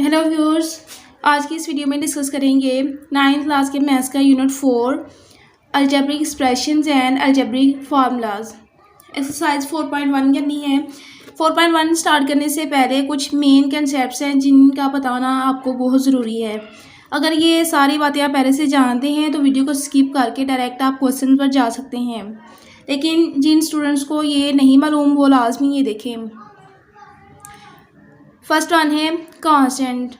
Hello viewers, आज की इस वीडियो में डिस्कस करेंगे 9th क्लास के मैथ्स का unit 4 algebraic expressions and algebraic formulas. Exercise 4.1 करनी है। 4.1 स्टार्ट करने से पहले कुछ मेन कंसेप्ट्स हैं जिनका बताना आपको बहुत ज़रूरी है। अगर ये सारी बातें आप पहले से जानते हैं तो वीडियो को स्किप करके डायरेक्ट आप क्वेश्चन पर जा सकते हैं, लेकिन जिन स्टूडेंट्स को ये नहीं मालूम वो लाजमी ये देखें। फर्स्ट वन है constant.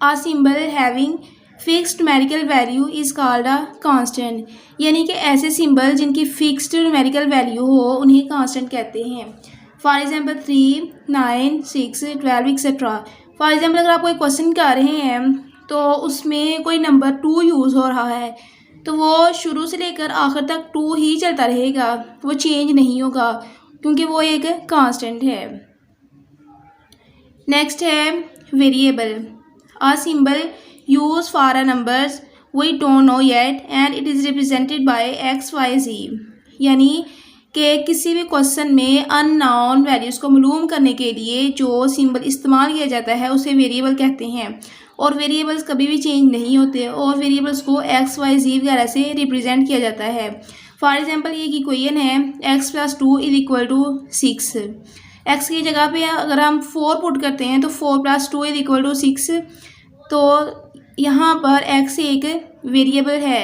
A symbol having fixed numerical value is called a constant, यानी कि ऐसे सिंबल जिनकी फिक्स्ड न्यूमेरिकल वैल्यू हो उन्हें कांस्टेंट कहते हैं। For example 3, 9, 6, 12 etcetera. For example अगर आप कोई क्वेश्चन कर रहे हैं तो उसमें कोई नंबर 2 यूज़ हो रहा है तो वो शुरू से लेकर आखिर तक 2 ही चलता रहेगा, वो चेंज नहीं होगा क्योंकि वो एक कांस्टेंट है। नेक्स्ट है variable. A symbol used for a numbers we don't know yet and it is represented by x, y, z, यानी कि किसी भी क्वेश्चन में अननोन वैल्यूज़ को मालूम करने के लिए जो सिंबल इस्तेमाल किया जाता है उसे वेरिएबल कहते हैं। और वेरिएबल्स कभी भी चेंज नहीं होते और वेरिएबल्स को x, y, z वगैरह से रिप्रेजेंट किया जाता है। फॉर एग्जांपल ये इक्वेशन है x + 2 = 6। x की जगह पे अगर हम 4 पुट करते हैं तो 4 + 2 = 6, तो यहाँ पर x एक वेरिएबल है।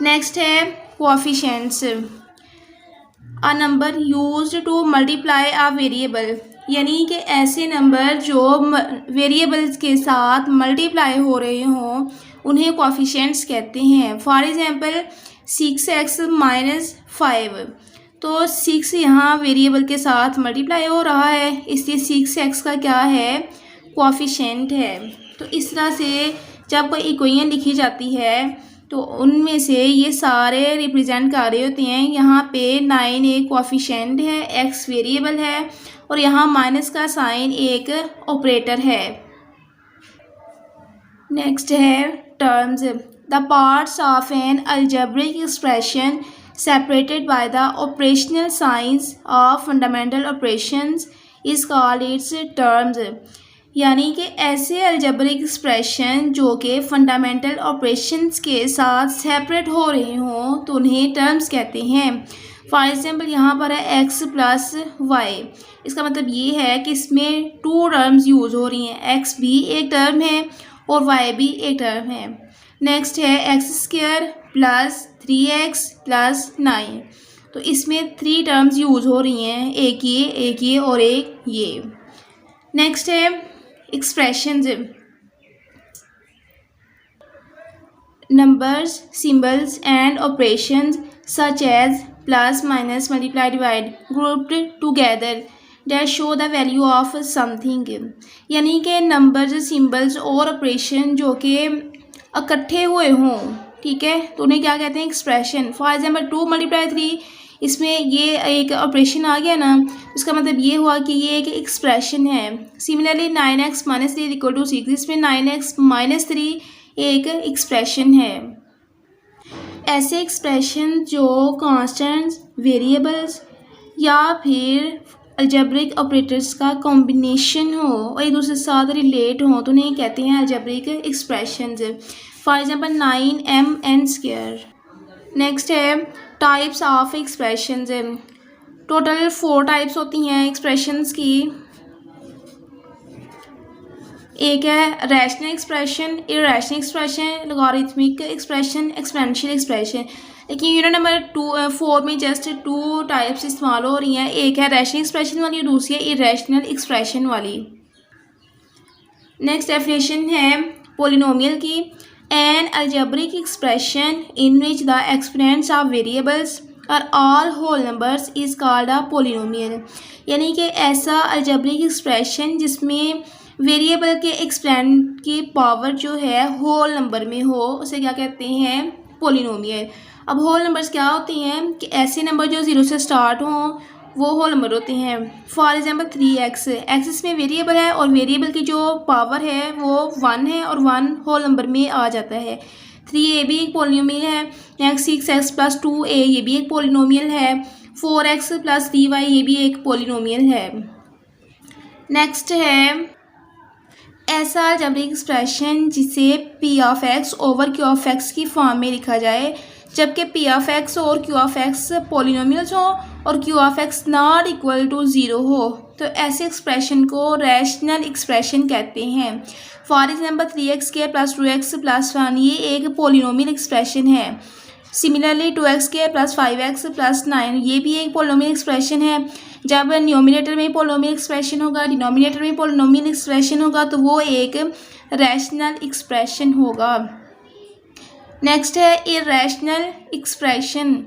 नेक्स्ट है coefficients. A number used to multiply a variable, यानी कि ऐसे नंबर जो वेरिएबल्स के साथ मल्टीप्लाई हो रहे हों उन्हें कोएफिशिएंट्स कहते हैं। फॉर एग्जांपल 6x - 5, तो 6 यहाँ वेरिएबल के साथ मल्टीप्लाई हो रहा है इसलिए 6x का क्या है, कोएफिशिएंट है। तो इस तरह से जब कोई इक्वेशन लिखी जाती है तो उनमें से ये सारे रिप्रेजेंट कर रहे होते हैं। यहाँ पे 9 एक कोएफिशिएंट है, x वेरिएबल है और यहाँ माइनस का साइन एक ऑपरेटर है। नेक्स्ट है terms. The parts of N algebraic expression separated by the operational signs of fundamental operations is called its terms, यानी कि ऐसे अलजेब्रिक एक्सप्रेशन जो कि फंडामेंटल ऑपरेशंस के साथ सेपरेट हो रहे हों तो उन्हें टर्म्स कहते हैं। फॉर एग्जांपल यहाँ पर है x + y, इसका मतलब ये है कि इसमें 2 टर्म्स यूज़ हो रही हैं, x भी एक टर्म है और y भी एक टर्म है। नेक्स्ट है x² + 3x + 9, तो इसमें 3 टर्म्स यूज़ हो रही हैं, एक ये और एक ये। नेक्स्ट है expressions. Numbers, symbols and operations such as plus, minus, multiply, divide grouped together that show the value of something, यानी कि नंबर्स, सिंबल्स और ऑपरेशन जो कि इकट्ठे हुए हों, ठीक है, तो उन्हें क्या कहते हैं, एक्सप्रेशन। फॉर एग्जांपल 2 × 3, इसमें ये एक ऑपरेशन आ गया ना, इसका मतलब ये हुआ कि ये एक एक्सप्रेशन है। सिमिलरली 9x - 3 = 6, इसमें 9x - 3 एक एक्सप्रेशन है। ऐसे एक्सप्रेशन जो कांस्टेंट्स, वेरिएबल्स या फिर अलजेब्रिक ऑपरेटर्स का कॉम्बिनेशन हो और एक दूसरे के साथ रिलेट हो तो उन्हें कहते हैं algebraic expressions. For example 9mn²। Next है types of expressions. Total 4 types होती हैं एक्सप्रेशंस की। एक है rational expression, irrational expression, logarithmic expression, exponential expression. लेकिन यूनिट नंबर 4 में जस्ट 2 टाइप्स इस्तेमाल हो रही हैं, एक है रैशनल एक्सप्रेशन वाली और दूसरी है इरैशनल एक्सप्रेशन वाली। नेक्स्ट डेफिनेशन है पोलिनोमियल की। An algebraic expression in which the exponents of variables are all whole numbers is called a polynomial, यानी कि ऐसा अलजेब्रिक एक्सप्रेशन जिसमें वेरिएबल के एक्सपोनेंट की पावर जो है होल नंबर में हो उसे क्या कहते हैं, पोलिनोमियल। अब होल नंबर्स क्या होते हैं कि ऐसे नंबर जो 0 से स्टार्ट हों वो होल नंबर होते हैं। फॉर एग्जांपल 3x, x इसमें वेरिएबल है और वेरिएबल की जो पावर है वो 1 है और 1 होल नंबर में आ जाता है। 3a भी एक पोलिनोमियल है। नेक्स्ट 6x + 2a ये भी एक पोलिनोमियल है। 4x + 3y ये भी एक पोलिनोमियल है। नेक्स्ट है ऐसा अलजेब्रिक एक्सप्रेशन जिसे P of X over Q of X की फॉर्म में लिखा जाए जबकि पी ऑफ एक्स और क्यू ऑफ एक्स पॉलिनोमियल्स हो और Q of X not equal to zero हो, तो ऐसे एक्सप्रेशन को रैशनल एक्सप्रेशन कहते हैं। फॉर एग्जाम्पल 3x² + 2x + 1 ये एक पॉलिनोमियल एक्सप्रेशन है। सिमिलरली 2x² + 5x + 9 ये भी एक पॉलिनोमियल एक्सप्रेशन है। जब न्यूमरेटर में पॉलिनोमियल एक्सप्रेशन होगा, डिनोमिनेटर में पॉलिनोमियल एक्सप्रेशन होगा, तो वो एक रैशनल एक्सप्रेशन होगा। नेक्स्ट है irrational expression.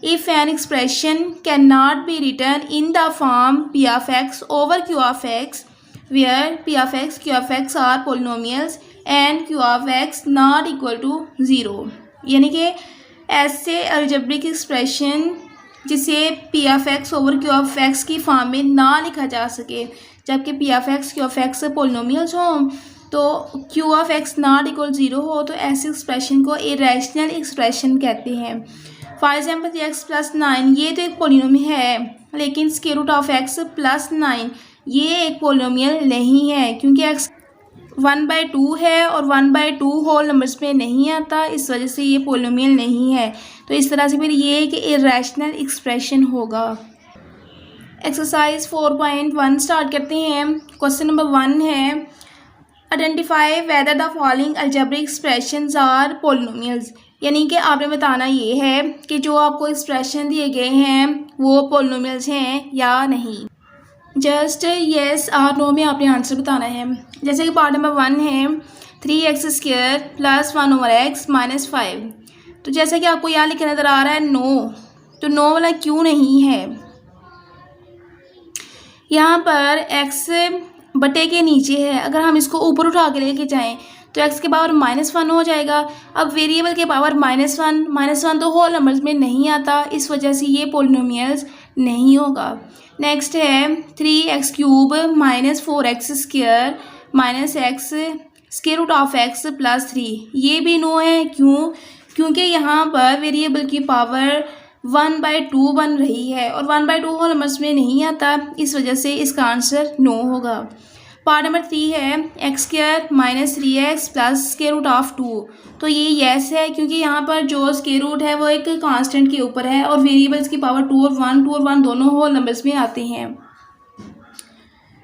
If an expression can not be written in the form P of X over Q of X where P of X Q of X are polynomials and Q of X not equal to zero, यानी कि ऐसे algebraic expression जिसे P of X over Q of X की form में ना लिखा जा सके जबकि P of X Q of X polynomials हों तो Q of X not equal zero हो, तो ऐसे एक्सप्रेशन को इरैशनल एक्सप्रेशन कहते हैं। फॉर एग्जाम्पल 3x + 9 ये तो एक पॉलिनोमियल है, लेकिन स्क्वायर रूट ऑफ x + 9 ये एक पॉलिनोमियल नहीं है क्योंकि x 1/2 है और 1/2 होल नंबर्स में नहीं आता, इस वजह से ये पॉलिनोमियल नहीं है। तो इस तरह से फिर ये एक इरैशनल एक्सप्रेशन होगा। एक्सरसाइज 4.1 स्टार्ट करते हैं। क्वेश्चन नंबर 1 है identify whether the following algebraic expressions are polynomials, यानी कि आपने बताना ये है कि जो आपको एक्सप्रेशन दिए गए हैं वो पॉलिनोमियल्स हैं या नहीं। जस्ट येस और नो में आपने आंसर बताना है। जैसे कि पार्ट नंबर 1 है 3x² + 1/x - 5, तो जैसा कि आपको यहाँ लिखा नज़र आ रहा है नो, तो नो वाला क्यों नहीं है? यहाँ पर x बटे के नीचे है, अगर हम इसको ऊपर उठा के लेके जाएं तो x के पावर -1 हो जाएगा। अब वेरिएबल के पावर -1 तो होल नंबर्स में नहीं आता, इस वजह से ये पॉलिनोमियल्स नहीं होगा। नेक्स्ट है 3x³ - 4x² - x square root of x + 3 ये भी नो है। क्यों? क्योंकि यहाँ पर वेरिएबल की पावर 1/2 बन रही है और 1/2 होल नंबर्स में नहीं आता, इस वजह से इसका आंसर नो होगा। पार्ट नंबर 3 है x² - 3x + square root of 2, तो ये येस है क्योंकि यहाँ पर जो स्क्वायर रूट है वो एक कांस्टेंट के ऊपर है और वेरिएबल्स की पावर 2 और 1 दोनों होल नंबर्स में आते हैं।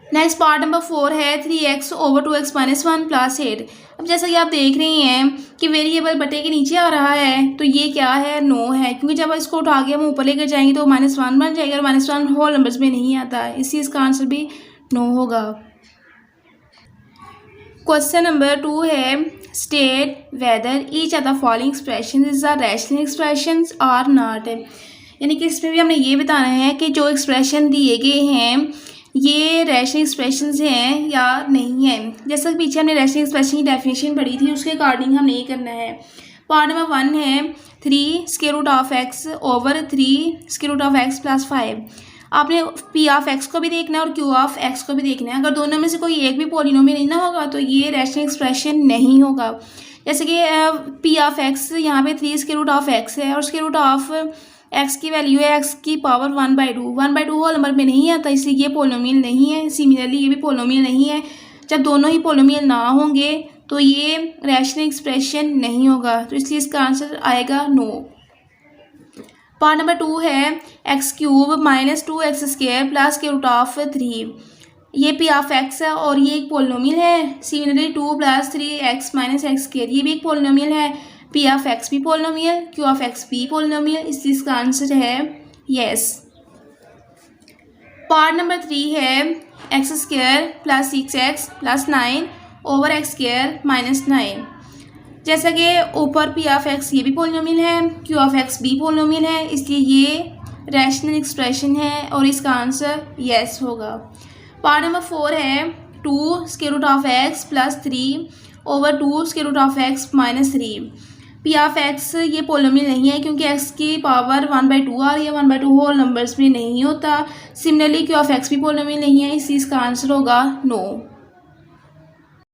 नेक्स्ट पार्ट नंबर 4 है 3x / 2x - 1 + 8। अब जैसा कि आप देख रहे हैं कि वेरिएबल बटे के नीचे आ रहा है, तो ये क्या है? नो है, क्योंकि जब इसको उठा के हम ऊपर लेकर जाएंगे तो -1 बन जाएगा और -1 होल नंबर्स में नहीं आता है, इसलिए इसका आंसर भी नो होगा। क्वेश्चन नंबर 2 है state whether each of the following expression is a rational expression और नॉट, यानी कि इसमें भी हमने ये बताना है कि जो एक्सप्रेशन दिए गए हैं ये रैशनल एक्सप्रेशंस हैं या नहीं है। जैसा कि पीछे हमने रैशनल एक्सप्रेशन की डेफिनेशन पढ़ी थी, उसके अकॉर्डिंग हमने ये करना है। पार्ट नंबर 1 है 3 square root of x over 3 square root of x + 5। आपने पी ऑफ एक्स को भी देखना है और क्यू ऑफ एक्स को भी देखना है। अगर दोनों में से कोई एक भी पॉलिनोमियल नहीं ना होगा तो ये रैशनल एक्सप्रेशन नहीं होगा। जैसे कि पी ऑफ एक्स यहाँ पे 3 स्क्वायर रूट ऑफ एक्स है और स्क्वायर रूट ऑफ एक्स की वैल्यू है x की पावर 1/2 होल नंबर में नहीं आता, इसलिए ये पॉलिनोमियल नहीं है। सिमिलरली ये भी पॉलिनोमियल नहीं है। जब दोनों ही पॉलिनोमियल ना होंगे तो ये रैशनल एक्सप्रेशन नहीं होगा, तो इसलिए इसका आंसर आएगा नो। पार्ट नंबर 2 है x³ - 2x² + square root of 3। ये पी ऑफ एक्स है और ये एक पॉलिनोमियल है। सिमिलरली 2 + 3x - x² ये भी एक पॉलिनोमियल है। पी ऑफ एक्स भी पॉलिनोमियल, क्यू ऑफ एक्स भी पॉलिनोमियल, इसलिए इसका आंसर है यस। पार्ट नंबर 3 है x² + 6x + 9 ओवर x² - 9। जैसा कि ऊपर पी ऑफ एक्स ये भी पॉलिनोमियल है, क्यू ऑफ एक्स भी पॉलिनोमियल है, इसलिए ये रैशनल एक्सप्रेशन है और इसका आंसर यस होगा। पार्ट नंबर 4 है 2 square root of x + 3 over 2 square root of x - 3। P of X ये पॉलिनोमियल नहीं है क्योंकि x की पावर 1/2 आ रही है, 1/2 होल नंबर्स में नहीं होता। सिमिलरली क्यू ऑफ एक्स भी पॉलिनोमियल नहीं है, इसलिए इसका आंसर होगा नो।